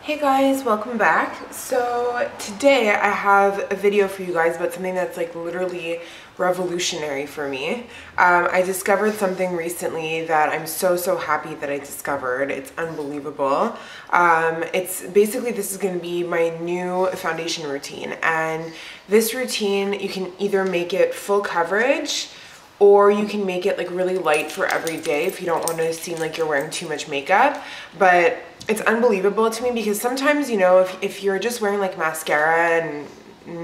Hey guys, welcome back. So today I have a video for you guys about something that's like literally revolutionary for me. I discovered something recently that I'm so happy that I discovered. It's unbelievable. It's basically, this is going to be my new foundation routine, and this routine, you can either make it full coverage or you can make it like really light for every day if you don't want to seem like you're wearing too much makeup. But it's unbelievable to me because sometimes, you know, if you're just wearing like mascara and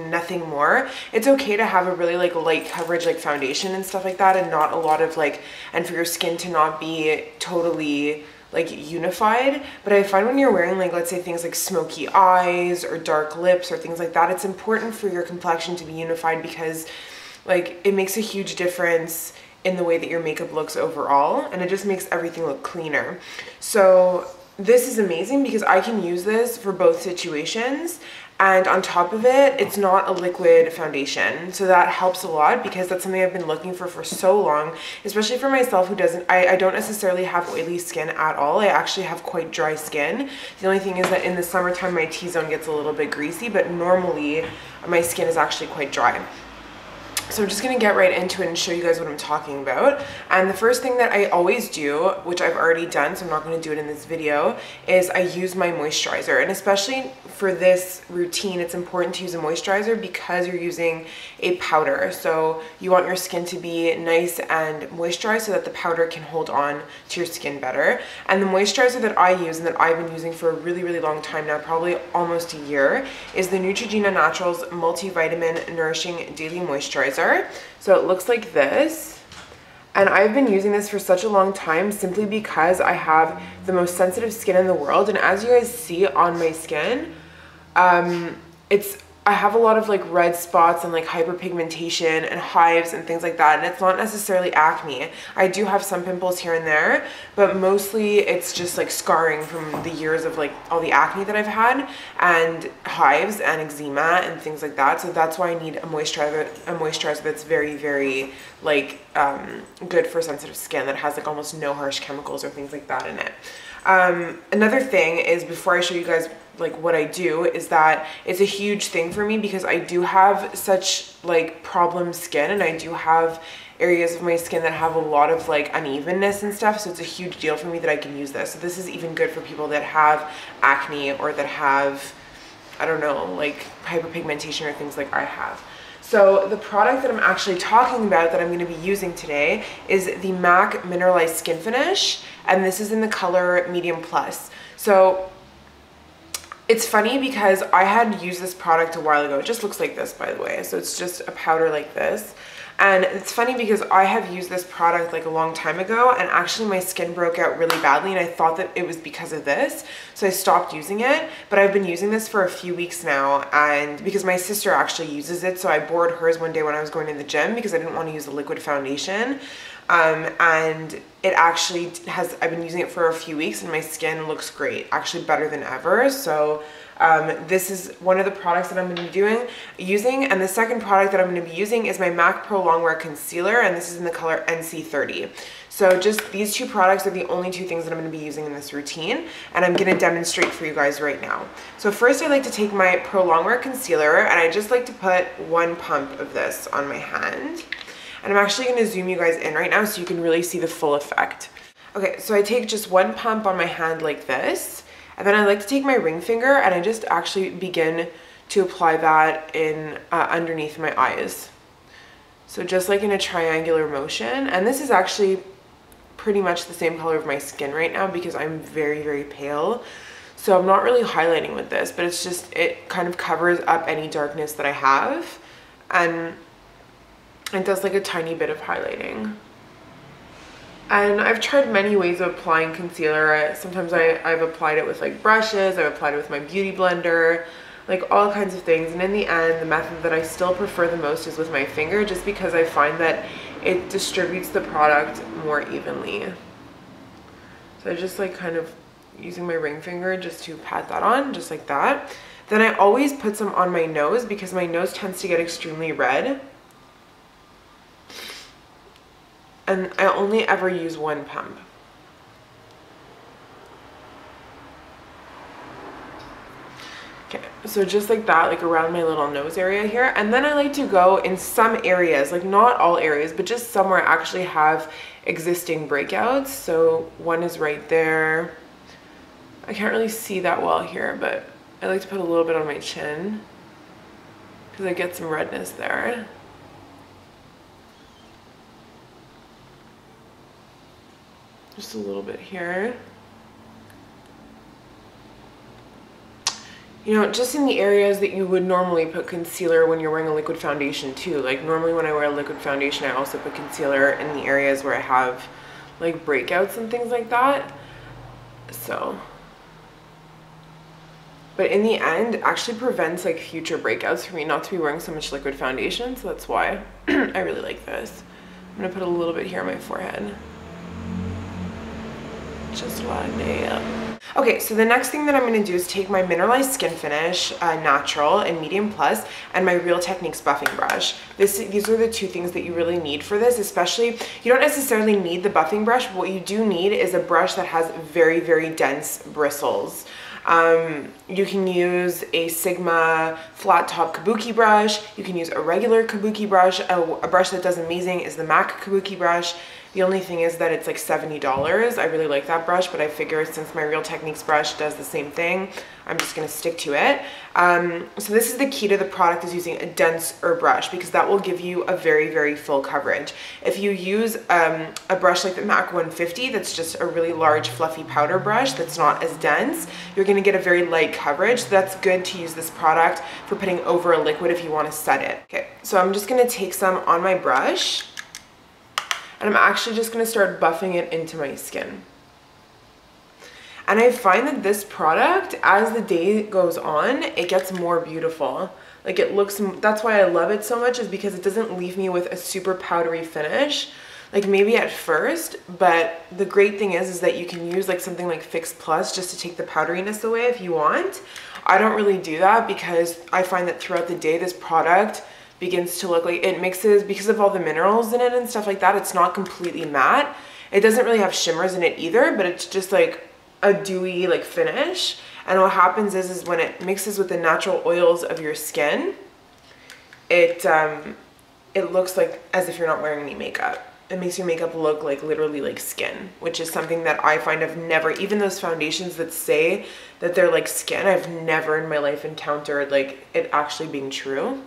nothing more, it's okay to have a really like light coverage like foundation and stuff like that, and not a lot of like, and for your skin to not be totally like unified. But I find when you're wearing like, let's say things like smoky eyes or dark lips or things like that, it's important for your complexion to be unified because like it makes a huge difference in the way that your makeup looks overall, and it just makes everything look cleaner. So this is amazing because I can use this for both situations, and on top of it, it's not a liquid foundation, so that helps a lot because that's something I've been looking for so long, especially for myself who doesn't, I don't necessarily have oily skin at all. I actually have quite dry skin. The only thing is that in the summertime my T-zone gets a little bit greasy, but normally my skin is actually quite dry. So I'm just going to get right into it and show you guys what I'm talking about. And the first thing that I always do, which I've already done, so I'm not going to do it in this video, is I use my moisturizer. And especially for this routine, it's important to use a moisturizer because you're using a powder. So you want your skin to be nice and moisturized so that the powder can hold on to your skin better. And the moisturizer that I use and that I've been using for a really long time now, probably almost a year, is the Neutrogena Naturals Multivitamin Nourishing Daily Moisturizer. So it looks like this, and I've been using this for such a long time simply because I have the most sensitive skin in the world. And as you guys see on my skin, I have a lot of like red spots and like hyperpigmentation and hives and things like that, and it's not necessarily acne. I do have some pimples here and there, but mostly it's just like scarring from the years of like all the acne that I've had, and hives and eczema and things like that. So that's why I need a moisturizer that's very like good for sensitive skin, that has like almost no harsh chemicals or things like that in it. Another thing is, before I show you guys like what I do, is that it's a huge thing for me because I do have such like problem skin, and I do have areas of my skin that have a lot of like unevenness and stuff. So it's a huge deal for me that I can use this. So this is even good for people that have acne or that have, I don't know, like hyperpigmentation or things like I have. So the product that I'm actually talking about that I'm going to be using today is the MAC Mineralized Skinfinish, and this is in the color medium plus. So it's funny because I had used this product a while ago. It just looks like this, by the way. So it's just a powder like this. And it's funny because I have used this product like a long time ago, and actually my skin broke out really badly, and I thought that it was because of this, so I stopped using it. But I've been using this for a few weeks now, and because my sister actually uses it, so I borrowed hers one day when I was going to the gym because I didn't want to use a liquid foundation. And it actually has, I've been using it for a few weeks and my skin looks great, actually better than ever. So this is one of the products that I'm going to be using, and the second product that I'm going to be using is my MAC Pro Longwear Concealer, and this is in the color NC30. So just these two products are the only two things that I'm going to be using in this routine, and I'm going to demonstrate for you guys right now. So first I like to take my Pro Longwear Concealer, and I just like to put one pump of this on my hand. And I'm actually going to zoom you guys in right now so you can really see the full effect. Okay, so I take just one pump on my hand like this, and then I like to take my ring finger and I just actually begin to apply that in underneath my eyes. So just like in a triangular motion, and this is actually pretty much the same color of my skin right now because I'm very pale. So I'm not really highlighting with this, but it's just, it kind of covers up any darkness that I have, and it does like a tiny bit of highlighting. And I've tried many ways of applying concealer. Sometimes I've applied it with like brushes, I've applied it with my beauty blender, like all kinds of things. And in the end, the method that I still prefer the most is with my finger, just because I find that it distributes the product more evenly. So I just like kind of using my ring finger just to pat that on, just like that. Then I always put some on my nose because my nose tends to get extremely red. And I only ever use one pump. Okay, so just like that, like around my little nose area here. And then I like to go in some areas, like not all areas, but just somewhere I actually have existing breakouts. So one is right there. I can't really see that well here, but I like to put a little bit on my chin because I get some redness there. Just a little bit here. You know, just in the areas that you would normally put concealer when you're wearing a liquid foundation too. Like normally when I wear a liquid foundation, I also put concealer in the areas where I have like breakouts and things like that. So, but in the end, it actually prevents like future breakouts for me not to be wearing so much liquid foundation. So that's why I really like this. I'm gonna put a little bit here on my forehead. Just like that. Okay, so the next thing that I'm going to do is take my Mineralized Skinfinish Natural in Medium Plus and my Real Techniques buffing brush. These are the two things that you really need for this, especially, you don't necessarily need the buffing brush, but what you do need is a brush that has very, very dense bristles. You can use a Sigma flat top kabuki brush, you can use a regular kabuki brush, a brush that does amazing is the MAC kabuki brush. The only thing is that it's like $70. I really like that brush, but I figure since my Real Techniques brush does the same thing, I'm just gonna stick to it. So this is the key to the product, is using a denser brush, because that will give you a very, very full coverage. If you use a brush like the MAC 150, that's just a really large fluffy powder brush that's not as dense, you're gonna get a very light coverage. So that's good to use this product for putting over a liquid if you wanna set it. Okay, so I'm just gonna take some on my brush, and I'm actually just gonna start buffing it into my skin. And I find that this product, as the day goes on, it gets more beautiful. Like it looks, that's why I love it so much, is because it doesn't leave me with a super powdery finish. Like maybe at first, but the great thing is that you can use like something like Fix Plus just to take the powderiness away if you want. I don't really do that because I find that throughout the day, this product begins to look like it mixes, because of all the minerals in it and stuff like that, it's not completely matte. It doesn't really have shimmers in it either, but it's just like a dewy like finish. And what happens is when it mixes with the natural oils of your skin, it looks like as if you're not wearing any makeup. It makes your makeup look like literally like skin, which is something that I find I've never, even those foundations that say that they're like skin, I've never in my life encountered like it actually being true.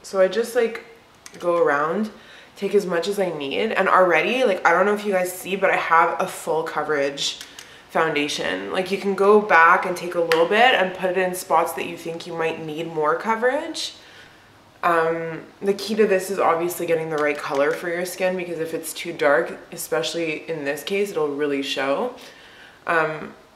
So I just like go around, take as much as I need, and already, like, I don't know if you guys see, but I have a full coverage foundation. Like you can go back and take a little bit and put it in spots that you think you might need more coverage. The key to this is obviously getting the right color for your skin, because if it's too dark, especially in this case, it'll really show.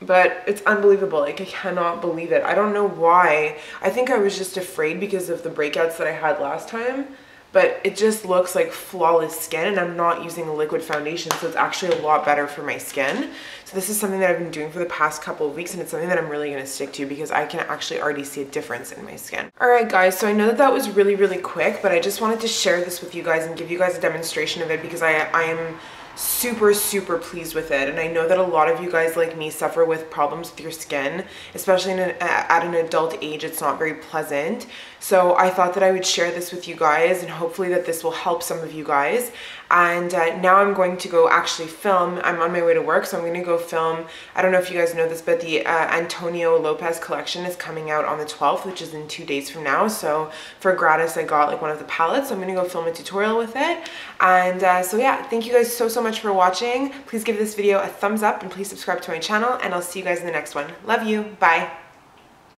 But it's unbelievable. Like I cannot believe it. I don't know why. I think I was just afraid because of the breakouts that I had last time, but it just looks like flawless skin, and I'm not using a liquid foundation, so it's actually a lot better for my skin. So this is something that I've been doing for the past couple of weeks, and it's something that I'm really going to stick to because I can actually already see a difference in my skin. All right guys, so I know that that was really, really quick, but I just wanted to share this with you guys and give you guys a demonstration of it because I am super, super pleased with it. And I know that a lot of you guys like me suffer with problems with your skin, especially at an adult age. It's not very pleasant. So I thought that I would share this with you guys, and hopefully that this will help some of you guys. And now I'm going to go actually film. I'm on my way to work, so I'm going to go film. I don't know if you guys know this, but the Antonio Lopez collection is coming out on the 12th, which is in 2 days from now. So for gratis, I got like one of the palettes. So I'm going to go film a tutorial with it. And so yeah, thank you guys so much for watching. Please give this video a thumbs up and please subscribe to my channel, and I'll see you guys in the next one. Love you. Bye.